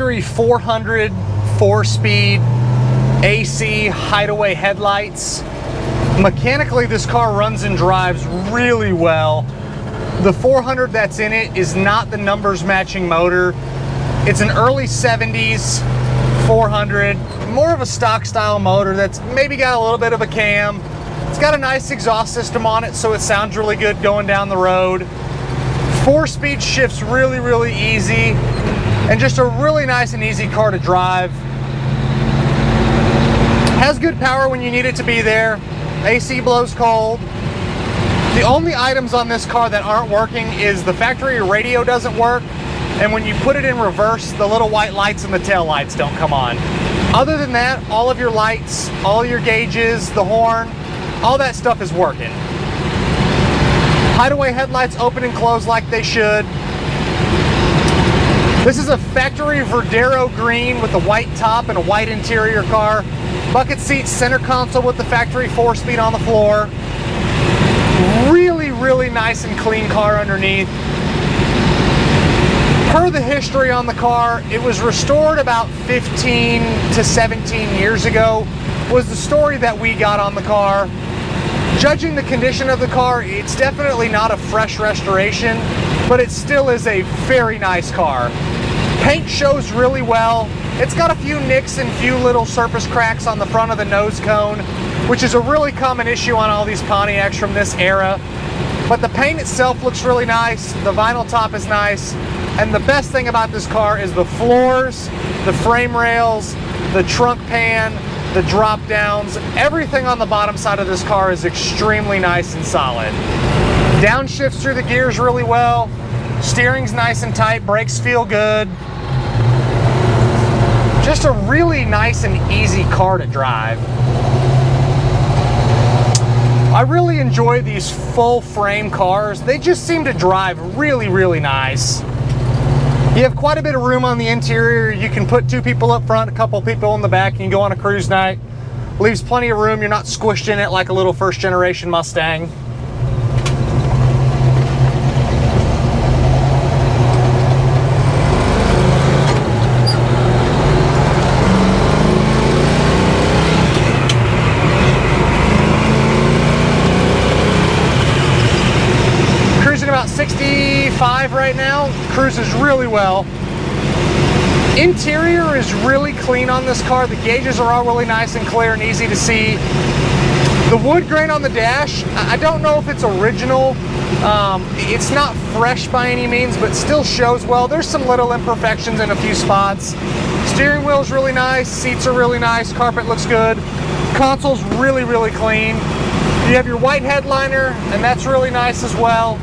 factory 400 4-speed AC hideaway headlights. Mechanically, this car runs and drives really well. The 400 that's in it is not the numbers matching motor. It's an early 70s 400, more of a stock style motor that's maybe got a little bit of a cam. It's got a nice exhaust system on it, so it sounds really good going down the road. 4-speed shifts really easy, and just a really nice and easy car to drive. Has good power when you need it to be there. AC blows cold. The only items on this car that aren't working is the factory radio doesn't work, and when you put it in reverse, the little white lights and the tail lights don't come on. Other than that, all of your lights, all your gauges, the horn, all that stuff is working. Hideaway headlights open and close like they should. This is a factory Verdero green with a white top and a white interior car. Bucket seats, center console with the factory 4-speed on the floor. Really nice and clean car underneath. Per the history on the car, it was restored about 15 to 17 years ago, was the story that we got on the car. Judging the condition of the car, it's definitely not a fresh restoration, but it still is a very nice car. Paint shows really well. It's got a few nicks and few little surface cracks on the front of the nose cone, which is a really common issue on all these Pontiacs from this era. But the paint itself looks really nice, the vinyl top is nice, and the best thing about this car is the floors, the frame rails, the trunk pan, the drop downs, everything on the bottom side of this car is extremely nice and solid. Downshifts through the gears really well, steering's nice and tight, brakes feel good. Just a really nice and easy car to drive. I really enjoy these full frame cars. They just seem to drive really nice. You have quite a bit of room on the interior. You can put 2 people up front, a couple people in the back, and you go on a cruise night. Leaves plenty of room. You're not squished in it like a little first generation Mustang. About 65 right now, cruises really well. Interior is really clean on this car. The gauges are all really nice and clear and easy to see. The wood grain on the dash, I don't know if it's original. It's not fresh by any means, but still shows well. There's some little imperfections in a few spots. Steering wheel's really nice, seats are really nice, carpet looks good. Console's really clean. You have your white headliner, and that's really nice as well.